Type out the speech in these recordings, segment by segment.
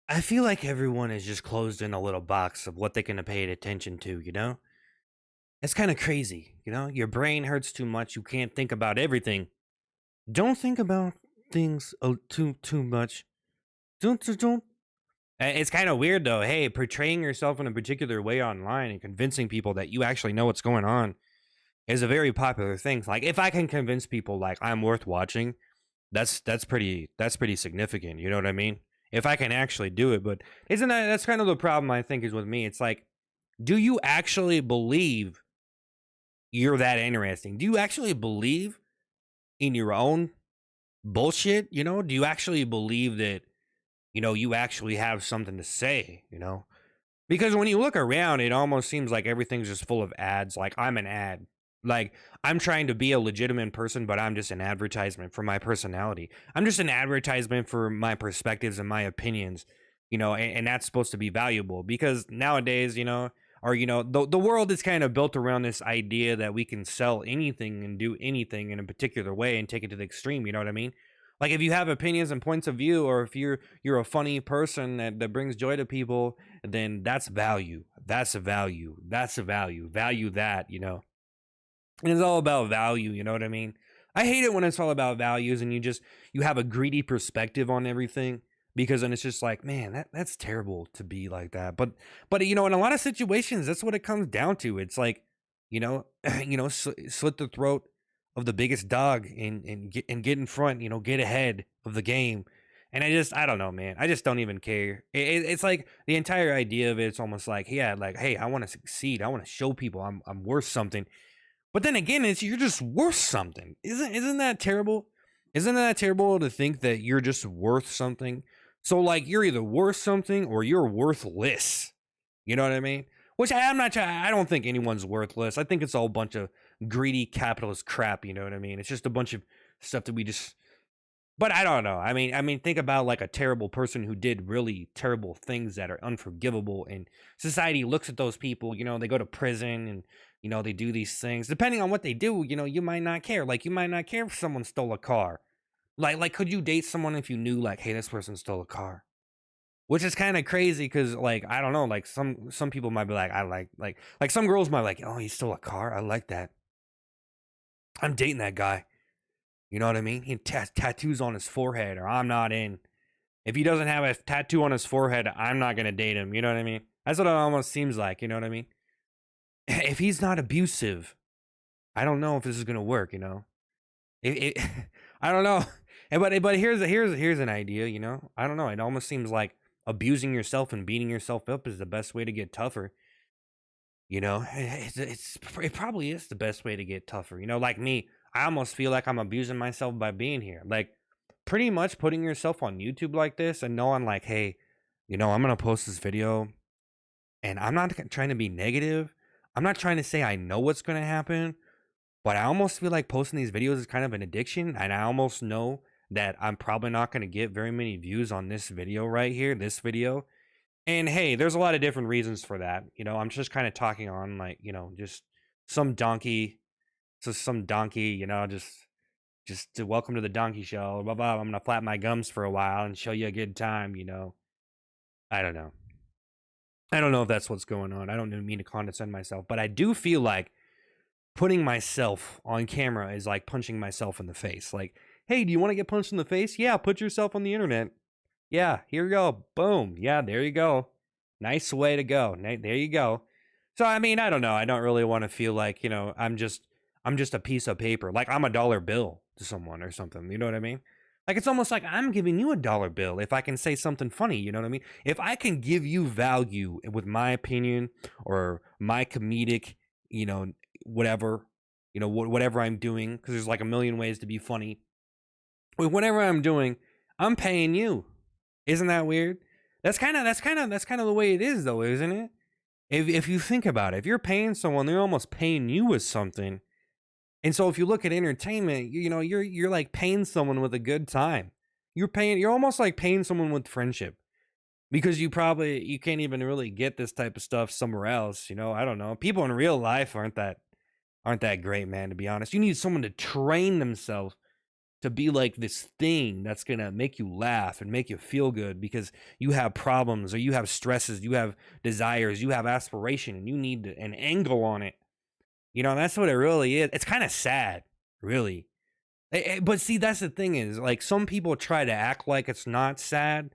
I feel like everyone is just closed in a little box of what they can pay attention to, you know? It's kind of crazy, you know? Your brain hurts too much, you can't think about everything. Don't think about things too much. Don't. It's kind of weird though. Hey, portraying yourself in a particular way online and convincing people that you actually know what's going on is a very popular thing. Like if I can convince people like I'm worth watching, that's pretty significant. You know what I mean? If I can actually do it, but isn't that's kind of the problem I think is with me. It's like, do you actually believe you're that interesting? Do you actually believe in your own bullshit? You know, do you actually believe that you actually have something to say? Because when you look around, it almost seems like everything's just full of ads. Like I'm an ad. Like I'm trying to be a legitimate person, but I'm just an advertisement for my personality. I'm just an advertisement for my perspectives and my opinions, and that's supposed to be valuable because nowadays, or the world is kind of built around this idea that we can sell anything and do anything in a particular way and take it to the extreme. You know what I mean? Like if you have opinions and points of view, or if you're a funny person that brings joy to people, then that's value. That's a value. That's a value. Value that. And it's all about value, you know what I mean? I hate it when it's all about values and you have a greedy perspective on everything because then it's just like, man, that's terrible to be like that. But in a lot of situations, that's what it comes down to. It's like, you know, slit the throat of the biggest dog and get in front, get ahead of the game. And I don't know, man. I just don't even care. It's like the entire idea of it's almost like, yeah, like, hey, I want to succeed. I want to show people I'm worth something. But then again, it's you're just worth something. Isn't that terrible? Isn't that terrible to think that you're just worth something? So like you're either worth something or you're worthless. You know what I mean? Which I'm not. I don't think anyone's worthless. I think it's all a bunch of greedy capitalist crap. You know what I mean? It's just a bunch of stuff that we just. But I don't know. I mean, think about like a terrible person who did really terrible things that are unforgivable, and society looks at those people. They go to prison and they do these things. Depending on what they do, you might not care. Like you might not care if someone stole a car. Like could you date someone if you knew like, hey, this person stole a car? Which is kind of crazy because like I don't know, like some people might be like, I like some girls might like, oh, he stole a car. I like that. I'm dating that guy. You know what I mean? He tattoos on his forehead, or I'm not in. If he doesn't have a tattoo on his forehead, I'm not gonna date him. You know what I mean? That's what it almost seems like. You know what I mean? If he's not abusive, I don't know if this is gonna work. It I don't know. But here's an idea. I don't know. It almost seems like abusing yourself and beating yourself up is the best way to get tougher. It probably is the best way to get tougher. Like me, I almost feel like I'm abusing myself by being here. Like pretty much putting yourself on YouTube like this and knowing like, hey, I'm gonna post this video and I'm not trying to be negative. I'm not trying to say I know what's gonna happen, but I almost feel like posting these videos is kind of an addiction, and I almost know that I'm probably not gonna get very many views on this video right here, this video. And hey, there's a lot of different reasons for that. I'm just kind of talking on like, just some donkey, some donkey, just to welcome to the donkey show. Blah blah. I'm gonna flap my gums for a while and show you a good time. I don't know. I don't know if that's what's going on. I don't mean to condescend myself, but I do feel like putting myself on camera is like punching myself in the face. Like, hey, do you want to get punched in the face? Yeah, put yourself on the internet. Yeah, here you go. Boom. Yeah, there you go. Nice way to go. There you go. So I mean, I don't know. I don't really want to feel like, I'm just a piece of paper. Like I'm a dollar bill to someone or something. You know what I mean? Like it's almost like I'm giving you a dollar bill if I can say something funny, you know what I mean? If I can give you value with my opinion or my comedic, you know, whatever, whatever I'm doing, because there's like a million ways to be funny. With whatever I'm doing, I'm paying you. Isn't that weird? That's kind of the way it is, though, isn't it? If you think about it, if you're paying someone, they're almost paying you with something. And so if you look at entertainment, you're like paying someone with a good time. You're almost like paying someone with friendship because you can't even really get this type of stuff somewhere else. I don't know. People in real life aren't that great, man. To be honest, you need someone to train themselves to be like this thing that's gonna make you laugh and make you feel good because you have problems or you have stresses, you have desires, you have aspiration, and you need an angle on it. That's what it really is. It's kind of sad, really. But see, that's the thing is, like, some people try to act like it's not sad,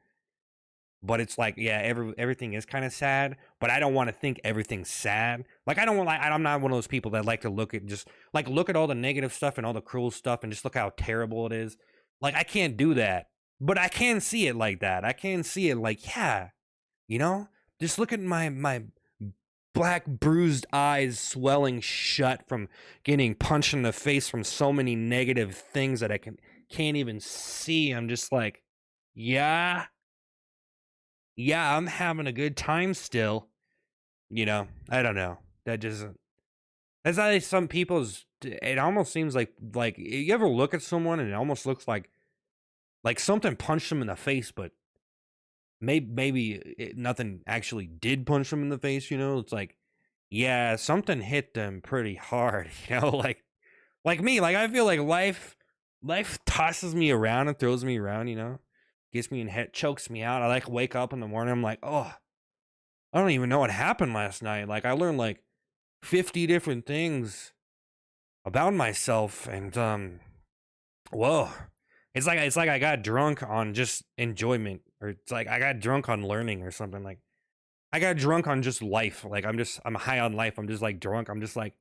but it's like, yeah, everything is kind of sad. But I don't want to think everything's sad. Like, I don't want, like, I'm not one of those people that like to look at just like look at all the negative stuff and all the cruel stuff and just look how terrible it is. Like, I can't do that, but I can see it like that. I can see it like, yeah, you know, just look at my black bruised eyes swelling shut from getting punched in the face from so many negative things that I can't even see. I'm just like, yeah, yeah, I'm having a good time still. I don't know. That just that's how some people's. It almost seems like you ever look at someone and it almost looks like something punched them in the face, but maybe nothing actually did punch them in the face. It's like, yeah, something hit them pretty hard. Like me. Like, I feel like life tosses me around and throws me around. Gets me in head, chokes me out. I like wake up in the morning. I'm like, oh, I don't even know what happened last night. Like, I learned like 50 different things about myself, and whoa, it's like I got drunk on just enjoyment, or it's like I got drunk on learning or something. Like, I got drunk on just life. Like, I'm high on life. I'm just like drunk. I'm just like,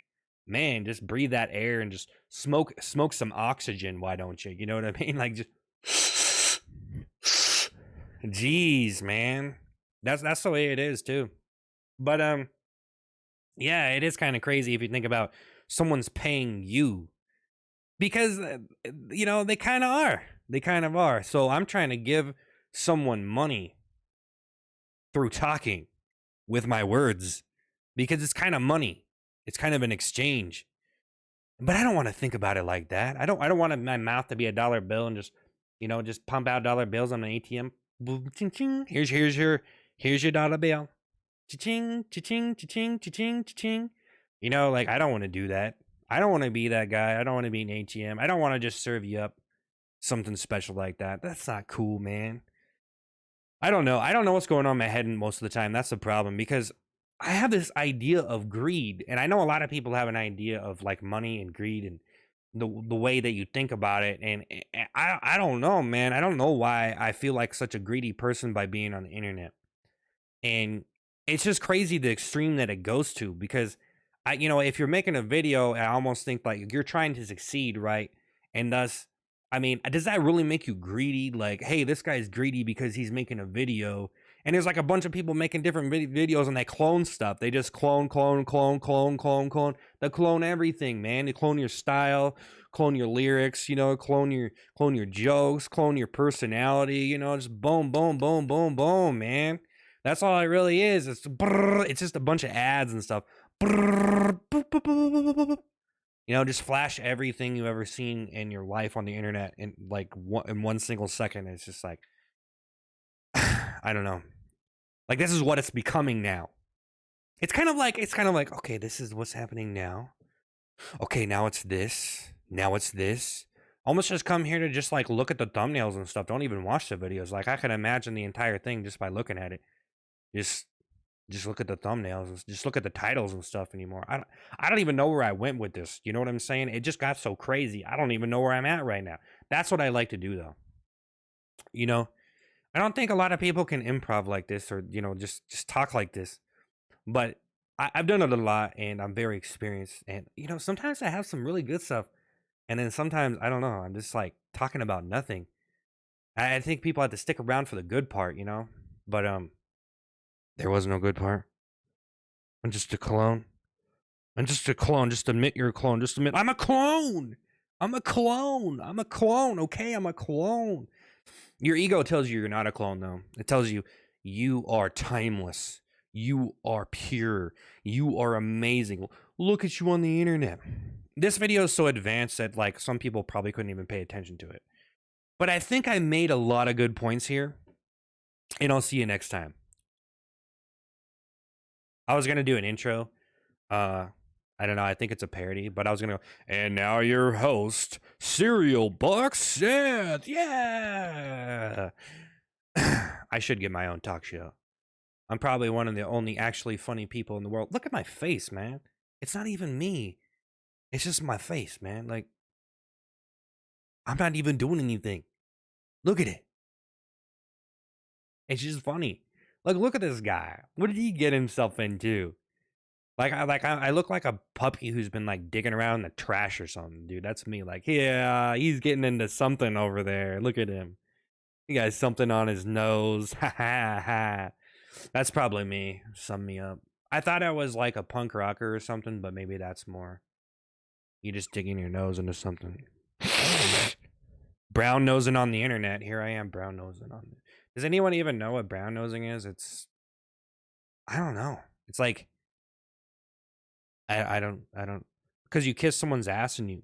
man, just breathe that air and just smoke some oxygen. Why don't you? You know what I mean? Like, just jeez, man. That's the way it is too. But yeah, it is kind of crazy if you think about someone's paying you, because they kind of are. They kind of are. So I'm trying to give someone money through talking with my words, because it's kind of money. It's kind of an exchange. But I don't want to think about it like that. I don't want my mouth to be a dollar bill and just pump out dollar bills on an ATM. Boom, ching, ching. Here's your dollar bill. Cha-ching, cha-ching, cha-ching, cha-ching, cha-ching. Like, I don't want to do that. I don't want to be that guy. I don't want to be an ATM. I don't want to just serve you up something special like that. That's not cool, man. I don't know. I don't know what's going on in my head most of the time. That's the problem, because I have this idea of greed, and I know a lot of people have an idea of like money and greed and the way that you think about it. And I don't know, man. I don't know why I feel like such a greedy person by being on the internet. And it's just crazy the extreme that it goes to, because if you're making a video, I almost think like you're trying to succeed, right? And thus, I mean, does that really make you greedy? Like, hey, this guy's greedy because he's making a video, and there's like a bunch of people making different videos, and they clone stuff. They just clone. They clone everything, man. They clone your style, clone your lyrics, clone your jokes, clone your personality, just boom, boom, boom, boom, boom, man. That's all it really is. It's just a bunch of ads and stuff. Just flash everything you've ever seen in your life on the internet in like in 1 second. It's just like, I don't know. Like, this is what it's becoming now. It's kind of like, okay, this is what's happening now. Okay, now it's this. Now it's this. Almost just come here to just like look at the thumbnails and stuff. Don't even watch the videos. Like, I can imagine the entire thing just by looking at it. Just look at the thumbnails. Just look at the titles and stuff anymore. I don't even know where I went with this. You know what I'm saying? It just got so crazy. I don't even know where I'm at right now. That's what I like to do, though. I don't think a lot of people can improv like this, or just talk like this. But I've done it a lot, and I'm very experienced. And sometimes I have some really good stuff, and then sometimes I don't know. I'm just like talking about nothing. I think people have to stick around for the good part, But there was no good part. I'm just a clone. I'm just a clone. Just admit you're a clone. Just admit I'm a clone. I'm a clone. I'm a clone. Okay, I'm a clone. Your ego tells you you're not a clone, though. It tells you you are timeless. You are pure. You are amazing. Look at you on the internet. This video is so advanced that like some people probably couldn't even pay attention to it. But I think I made a lot of good points here. And I'll see you next time. I was going to do an intro. I don't know. I think it's a parody, but I was gonna go. And now your host, cerealboxseth. Yeah. I should get my own talk show. I'm probably one of the only actually funny people in the world. Look at my face, man. It's not even me. It's just my face, man. Like, I'm not even doing anything. Look at it. It's just funny. Like, look at this guy. What did he get himself into? I look like a puppy who's been like digging around in the trash or something, dude. That's me. Like, yeah, he's getting into something over there. Look at him. He got something on his nose. Ha ha ha. That's probably me. Sum me up. I thought I was like a punk rocker or something, but maybe that's more you just digging your nose into something. Brown nosing on the internet. Here I am, brown nosing on it. Does anyone even know what brown nosing is? I don't know. It's like I don't because you kiss someone's ass and you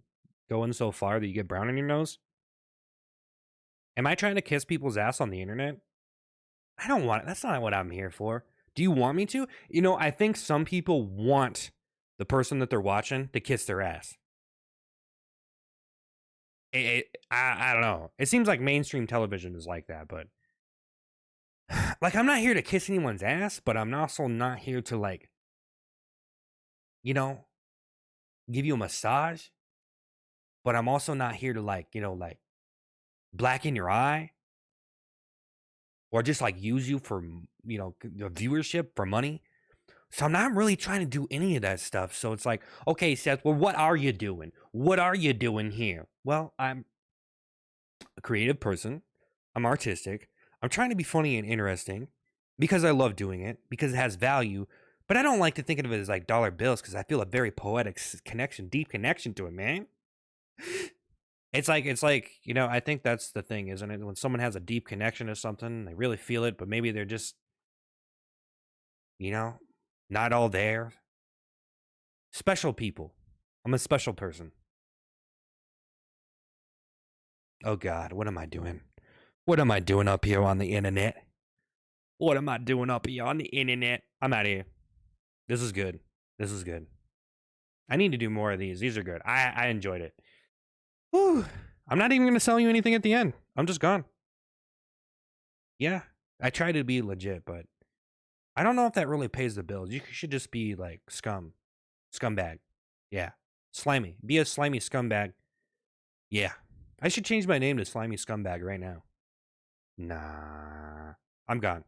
go in so far that you get brown in your nose. Am I trying to kiss people's ass on the internet? I don't want it. That's not what I'm here for. Do you want me to? You know, I think some people want the person that they're watching to kiss their ass. I don't know. It seems like mainstream television is like that, but like I'm not here to kiss anyone's ass, but I'm also not here to like, you know, give you a massage. But I'm also not here to like, like blacken your eye or just like use you for, the viewership for money. So I'm not really trying to do any of that stuff. So it's like, okay, Seth, well, what are you doing? What are you doing here? Well, I'm a creative person. I'm artistic. I'm trying to be funny and interesting because I love doing it, because it has value. But I don't like to think of it as like dollar bills because I feel a very poetic connection, deep connection to it, man. It's like, I think that's the thing, isn't it? When someone has a deep connection to something, they really feel it, but maybe they're just, you know, not all there. Special people. I'm a special person. Oh God, what am I doing? What am I doing up here on the internet? What am I doing up here on the internet? I'm out of here. This is good. This is good. I need to do more of these. These are good. I enjoyed it. Whew. I'm not even going to sell you anything at the end. I'm just gone. Yeah. I try to be legit, but I don't know if that really pays the bills. You should just be like scumbag. Yeah. Slimy. Be a slimy scumbag. Yeah. I should change my name to slimy scumbag right now. Nah. I'm gone.